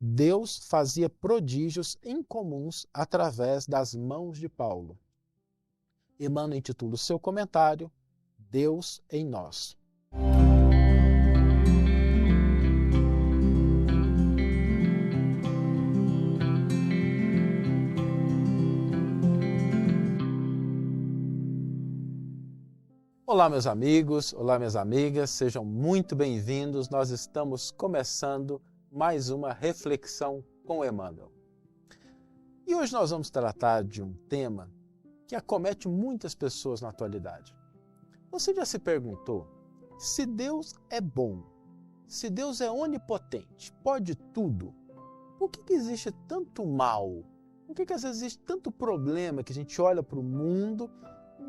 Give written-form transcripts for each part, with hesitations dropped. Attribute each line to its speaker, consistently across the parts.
Speaker 1: Deus fazia prodígios incomuns através das mãos de Paulo. Emmanuel intitula o seu comentário Deus em nós. Olá, meus amigos, olá, minhas amigas, sejam muito bem-vindos. Nós estamos começando mais uma reflexão com Emmanuel. E hoje nós vamos tratar de um tema que acomete muitas pessoas na atualidade. Você já se perguntou se Deus é bom, se Deus é onipotente, pode tudo, por que existe tanto mal? Por que às vezes existe tanto problema que a gente olha para o mundo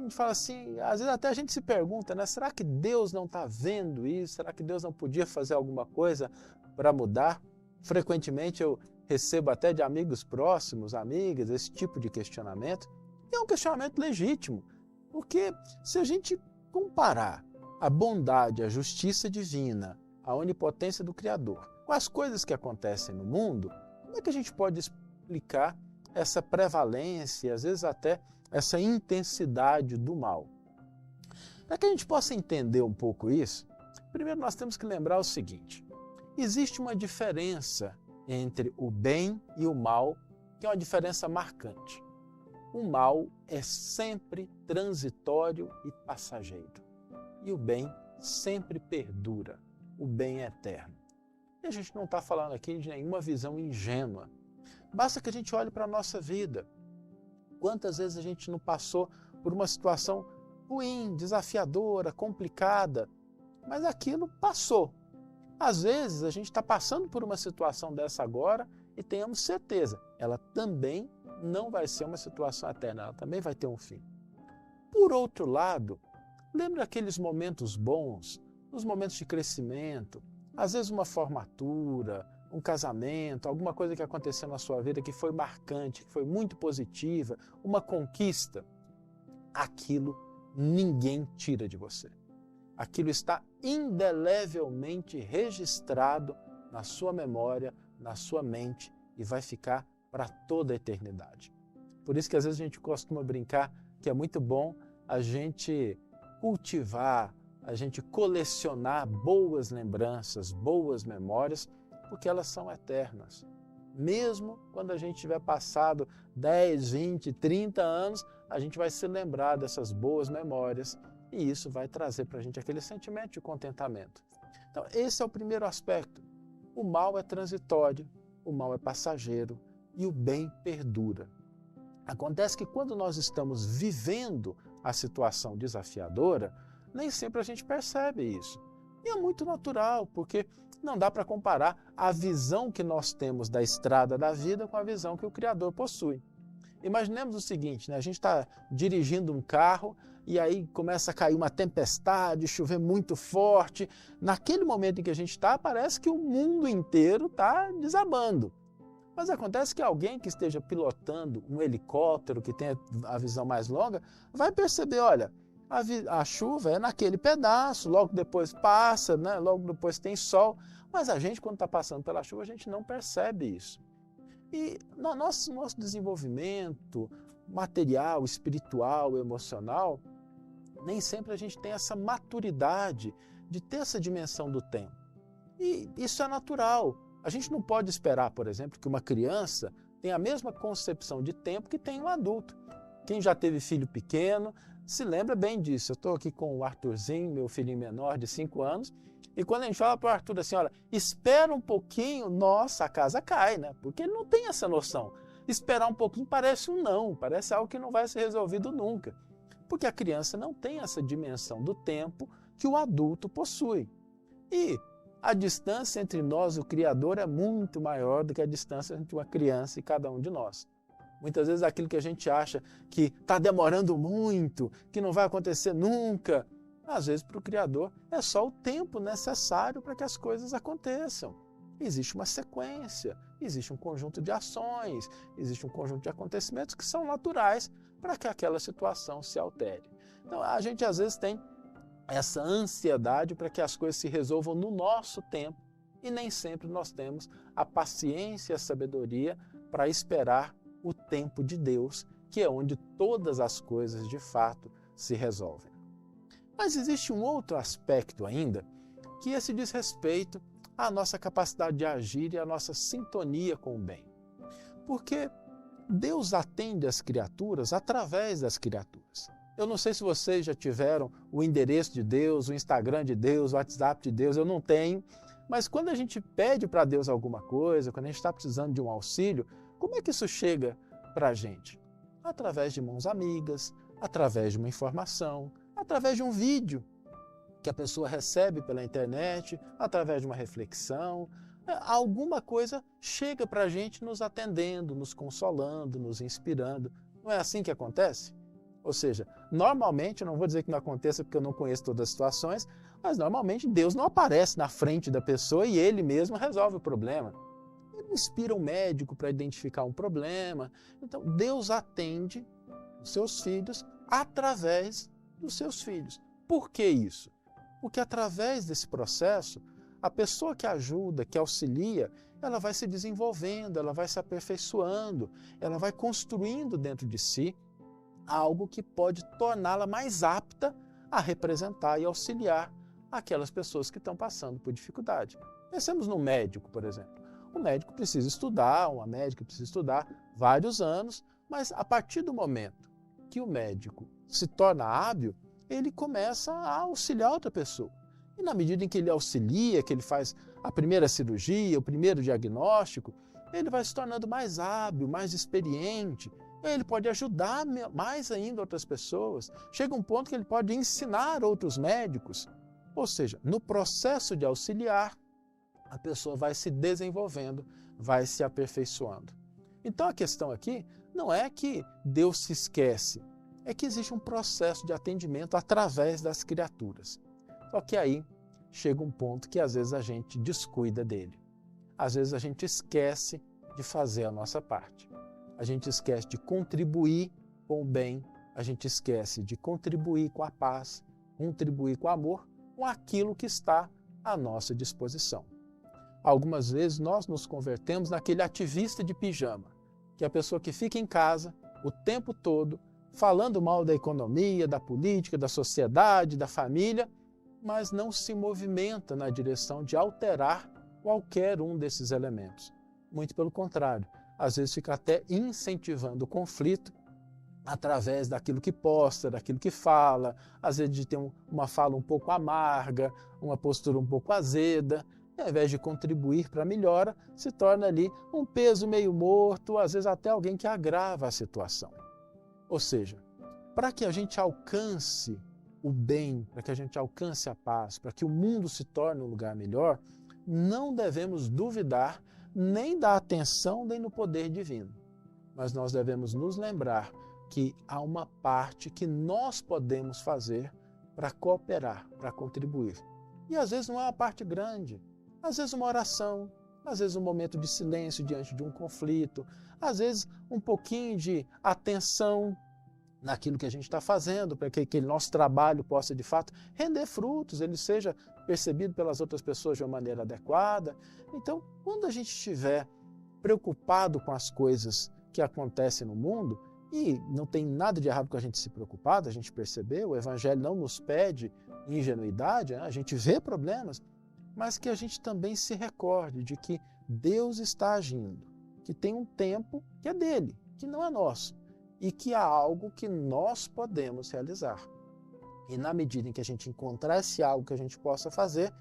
Speaker 1: e fala assim, às vezes até a gente se pergunta, né? Será que Deus não está vendo isso? Será que Deus não podia fazer alguma coisa para mudar? Frequentemente eu recebo até de amigos próximos, amigas, esse tipo de questionamento. E é um questionamento legítimo, porque se a gente comparar a bondade, a justiça divina, a onipotência do Criador com as coisas que acontecem no mundo, como é que a gente pode explicar essa prevalência, às vezes até essa intensidade do mal? Para que a gente possa entender um pouco isso, primeiro nós temos que lembrar o seguinte: existe uma diferença entre o bem e o mal, que é uma diferença marcante. O mal é sempre transitório e passageiro, e o bem sempre perdura, o bem é eterno. E a gente não está falando aqui de nenhuma visão ingênua. Basta que a gente olhe para a nossa vida. Quantas vezes a gente não passou por uma situação ruim, desafiadora, complicada, mas aquilo passou. Às vezes a gente está passando por uma situação dessa agora e tenhamos certeza, ela também não vai ser uma situação eterna, ela também vai ter um fim. Por outro lado, lembra aqueles momentos bons, os momentos de crescimento, às vezes uma formatura, um casamento, alguma coisa que aconteceu na sua vida que foi marcante, que foi muito positiva, uma conquista, aquilo ninguém tira de você. Aquilo está indelevelmente registrado na sua memória, na sua mente e vai ficar para toda a eternidade. Por isso que às vezes a gente costuma brincar que é muito bom a gente cultivar, a gente colecionar boas lembranças, boas memórias, porque elas são eternas. Mesmo quando a gente tiver passado 10, 20, 30 anos, a gente vai se lembrar dessas boas memórias e isso vai trazer para a gente aquele sentimento de contentamento. Então, esse é o primeiro aspecto. O mal é transitório, o mal é passageiro e o bem perdura. Acontece que quando nós estamos vivendo a situação desafiadora, nem sempre a gente percebe isso. E é muito natural, porque não dá para comparar a visão que nós temos da estrada da vida com a visão que o Criador possui. Imaginemos o seguinte, né? A gente está dirigindo um carro e aí começa a cair uma tempestade, chover muito forte. Naquele momento em que a gente está, parece que o mundo inteiro está desabando. Mas acontece que alguém que esteja pilotando um helicóptero, que tenha a visão mais longa, vai perceber, olha, a chuva é naquele pedaço, logo depois passa, né? Logo depois tem sol. Mas a gente, quando está passando pela chuva, a gente não percebe isso. E no nosso desenvolvimento material, espiritual, emocional, nem sempre a gente tem essa maturidade de ter essa dimensão do tempo. E isso é natural. A gente não pode esperar, por exemplo, que uma criança tenha a mesma concepção de tempo que tem um adulto. Quem já teve filho pequeno se lembra bem disso. Eu estou aqui com o Arthurzinho, meu filhinho menor de 5 anos, e quando a gente fala para o Arthur assim, olha, espera um pouquinho, nossa, a casa cai, né? Porque ele não tem essa noção. Esperar um pouquinho parece um não, parece algo que não vai ser resolvido nunca. Porque a criança não tem essa dimensão do tempo que o adulto possui. E a distância entre nós e o Criador é muito maior do que a distância entre uma criança e cada um de nós. Muitas vezes aquilo que a gente acha que está demorando muito, que não vai acontecer nunca, às vezes para o Criador é só o tempo necessário para que as coisas aconteçam. Existe uma sequência, existe um conjunto de ações, existe um conjunto de acontecimentos que são naturais para que aquela situação se altere. Então a gente às vezes tem essa ansiedade para que as coisas se resolvam no nosso tempo, E nem sempre nós temos a paciência e a sabedoria para esperar o tempo de Deus, que é onde todas as coisas de fato se resolvem. Mas existe um outro aspecto ainda, que esse diz respeito à nossa capacidade de agir e à nossa sintonia com o bem. Porque Deus atende as criaturas através das criaturas. Eu não sei se vocês já tiveram o endereço de Deus, o Instagram de Deus, o WhatsApp de Deus, eu não tenho. Mas quando a gente pede para Deus alguma coisa, quando a gente está precisando de um auxílio, como é que isso chega para a gente? Através de mãos amigas, através de uma informação, através de um vídeo que a pessoa recebe pela internet, através de uma reflexão. Alguma coisa chega para a gente nos atendendo, nos consolando, nos inspirando. Não é assim que acontece? Ou seja, normalmente, eu não vou dizer que não aconteça porque eu não conheço todas as situações, mas normalmente Deus não aparece na frente da pessoa e Ele mesmo resolve o problema. Ele inspira um médico para identificar um problema. Então, Deus atende os seus filhos através dos seus filhos. Por que isso? Porque através desse processo, a pessoa que ajuda, que auxilia, ela vai se desenvolvendo, ela vai se aperfeiçoando, ela vai construindo dentro de si algo que pode torná-la mais apta a representar e auxiliar aquelas pessoas que estão passando por dificuldade. Pensemos no médico, por exemplo. O médico precisa estudar, uma médica precisa estudar vários anos, mas a partir do momento que o médico se torna hábil, ele começa a auxiliar outra pessoa. E na medida em que ele auxilia, que ele faz a primeira cirurgia, o primeiro diagnóstico, ele vai se tornando mais hábil, mais experiente. Ele pode ajudar mais ainda outras pessoas. Chega um ponto que ele pode ensinar outros médicos. Ou seja, no processo de auxiliar, a pessoa vai se desenvolvendo, vai se aperfeiçoando. Então a questão aqui não é que Deus se esquece, é que existe um processo de atendimento através das criaturas. Só que aí chega um ponto que às vezes a gente descuida dele. Às vezes a gente esquece de fazer a nossa parte. A gente esquece de contribuir com o bem, a gente esquece de contribuir com a paz, contribuir com o amor, com aquilo que está à nossa disposição. Algumas vezes nós nos convertemos naquele ativista de pijama, que é a pessoa que fica em casa o tempo todo, falando mal da economia, da política, da sociedade, da família, mas não se movimenta na direção de alterar qualquer um desses elementos. Muito pelo contrário, às vezes fica até incentivando o conflito através daquilo que posta, daquilo que fala, às vezes de ter uma fala um pouco amarga, uma postura um pouco azeda, e ao invés de contribuir para a melhora, se torna ali um peso meio morto, às vezes até alguém que agrava a situação. Ou seja, para que a gente alcance o bem, para que a gente alcance a paz, para que o mundo se torne um lugar melhor, não devemos duvidar nem da atenção, nem no poder divino. Mas nós devemos nos lembrar que há uma parte que nós podemos fazer para cooperar, para contribuir. E às vezes não é uma parte grande, às vezes uma oração, às vezes um momento de silêncio diante de um conflito, às vezes um pouquinho de atenção naquilo que a gente está fazendo, para que aquele nosso trabalho possa, de fato, render frutos, ele seja percebido pelas outras pessoas de uma maneira adequada. Então, quando a gente estiver preocupado com as coisas que acontecem no mundo, e não tem nada de errado com a gente se preocupar, a gente perceber, o Evangelho não nos pede ingenuidade, né? A gente vê problemas, mas que a gente também se recorde de que Deus está agindo, que tem um tempo que é dele, que não é nosso, e que há algo que nós podemos realizar. E na medida em que a gente encontrar esse algo que a gente possa fazer,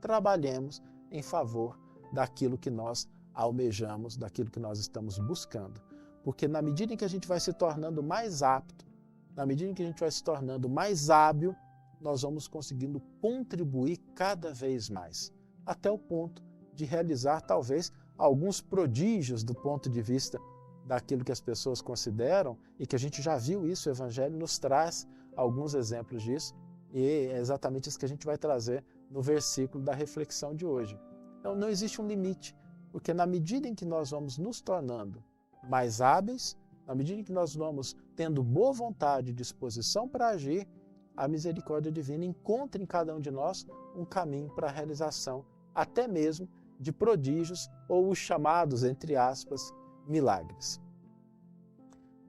Speaker 1: trabalhemos em favor daquilo que nós almejamos, daquilo que nós estamos buscando. Porque na medida em que a gente vai se tornando mais apto, na medida em que a gente vai se tornando mais hábil, nós vamos conseguindo contribuir cada vez mais, até o ponto de realizar talvez alguns prodígios do ponto de vista daquilo que as pessoas consideram, e que a gente já viu isso, o Evangelho nos traz alguns exemplos disso, e é exatamente isso que a gente vai trazer no versículo da reflexão de hoje. Então não existe um limite, porque na medida em que nós vamos nos tornando mais hábeis, na medida em que nós vamos tendo boa vontade e disposição para agir, a misericórdia divina encontra em cada um de nós um caminho para a realização, até mesmo de prodígios ou os chamados, entre aspas, milagres.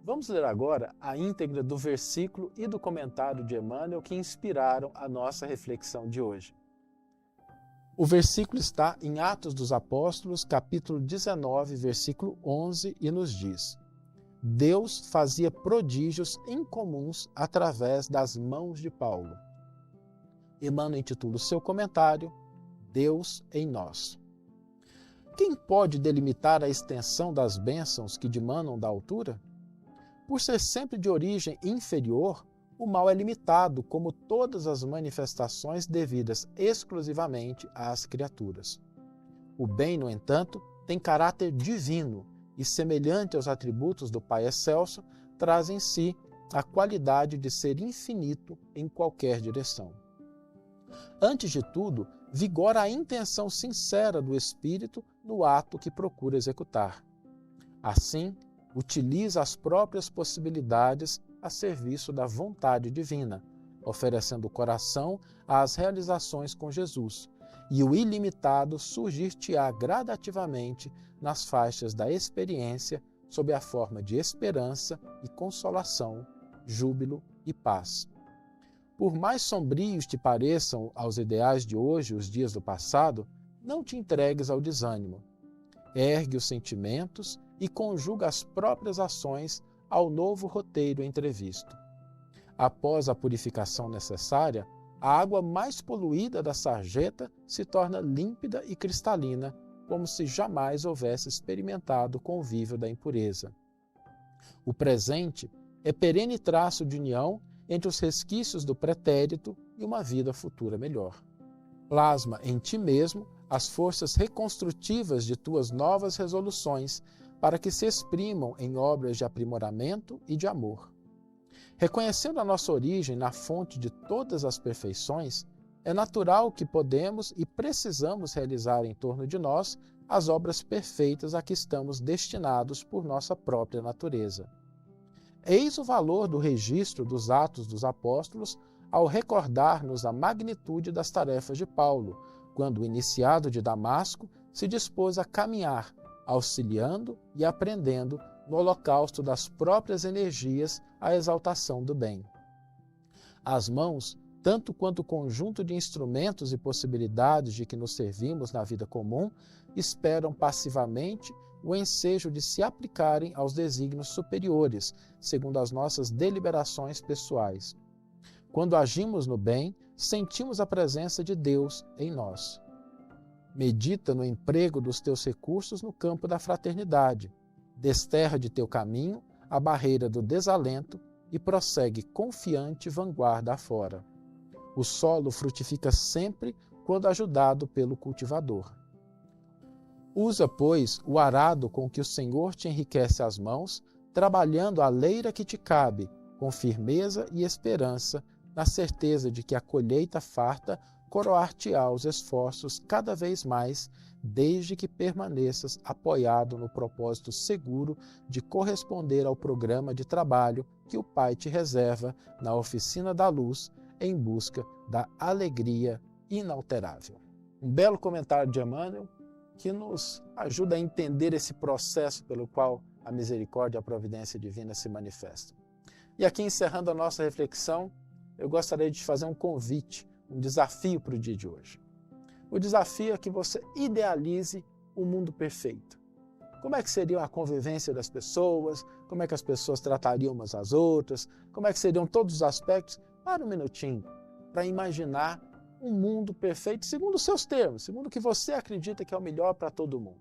Speaker 1: Vamos ler agora a íntegra do versículo e do comentário de Emmanuel que inspiraram a nossa reflexão de hoje. O versículo está em Atos dos Apóstolos, capítulo 19, versículo 11, e nos diz: Deus fazia prodígios incomuns através das mãos de Paulo. Emmanuel intitula o seu comentário Deus em nós. Quem pode delimitar a extensão das bênçãos que dimanam da altura? Por ser sempre de origem inferior, o mal é limitado, como todas as manifestações devidas exclusivamente às criaturas. O bem, no entanto, tem caráter divino e, semelhante aos atributos do Pai Excelso, traz em si a qualidade de ser infinito em qualquer direção. Antes de tudo, vigora a intenção sincera do espírito no ato que procura executar. Assim, utiliza as próprias possibilidades a serviço da vontade divina, oferecendo o coração às realizações com Jesus, e o ilimitado surgir-te-á gradativamente nas faixas da experiência sob a forma de esperança e consolação, júbilo e paz. Por mais sombrios te pareçam aos ideais de hoje os dias do passado, não te entregues ao desânimo. Ergue os sentimentos e conjuga as próprias ações ao novo roteiro entrevisto. Após a purificação necessária, a água mais poluída da sarjeta se torna límpida e cristalina, como se jamais houvesse experimentado o convívio da impureza. O presente é perene traço de união entre os resquícios do pretérito e uma vida futura melhor. Plasma em ti mesmo as forças reconstrutivas de tuas novas resoluções, para que se exprimam em obras de aprimoramento e de amor. Reconhecendo a nossa origem na fonte de todas as perfeições, é natural que podemos e precisamos realizar em torno de nós as obras perfeitas a que estamos destinados por nossa própria natureza. Eis o valor do registro dos Atos dos Apóstolos ao recordar-nos a magnitude das tarefas de Paulo, quando, iniciado de Damasco, se dispôs a caminhar, auxiliando e aprendendo no holocausto das próprias energias a exaltação do bem. As mãos, tanto quanto o conjunto de instrumentos e possibilidades de que nos servimos na vida comum, esperam passivamente o ensejo de se aplicarem aos desígnios superiores, segundo as nossas deliberações pessoais. Quando agimos no bem, sentimos a presença de Deus em nós. Medita no emprego dos teus recursos no campo da fraternidade. Desterra de teu caminho a barreira do desalento e prossegue confiante vanguarda afora. O solo frutifica sempre quando ajudado pelo cultivador. Usa, pois, o arado com que o Senhor te enriquece as mãos, trabalhando a leira que te cabe, com firmeza e esperança, na certeza de que a colheita farta coroar-te-á os esforços cada vez mais, desde que permaneças apoiado no propósito seguro de corresponder ao programa de trabalho que o Pai te reserva na oficina da luz, em busca da alegria inalterável. Um belo comentário de Emmanuel que nos ajuda a entender esse processo pelo qual a misericórdia e a providência divina se manifestam. E aqui, encerrando a nossa reflexão, eu gostaria de te fazer um convite, um desafio para o dia de hoje. O desafio é que você idealize o mundo perfeito. Como é que seria a convivência das pessoas? Como é que as pessoas tratariam umas às outras? Como é que seriam todos os aspectos? Para um minutinho para imaginar um mundo perfeito segundo os seus termos, segundo o que você acredita que é o melhor para todo mundo.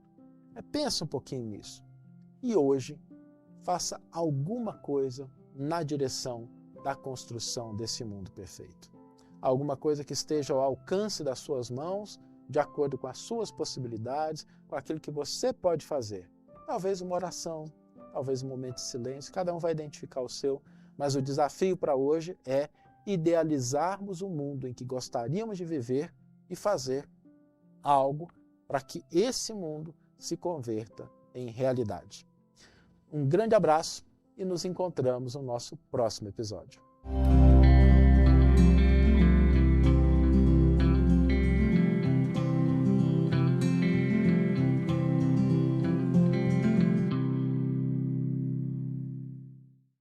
Speaker 1: Pensa um pouquinho nisso. E hoje, faça alguma coisa na direção da construção desse mundo perfeito. Alguma coisa que esteja ao alcance das suas mãos, de acordo com as suas possibilidades, com aquilo que você pode fazer. Talvez uma oração, talvez um momento de silêncio, cada um vai identificar o seu, mas o desafio para hoje é idealizarmos o mundo em que gostaríamos de viver e fazer algo para que esse mundo se converta em realidade. Um grande abraço e nos encontramos no nosso próximo episódio.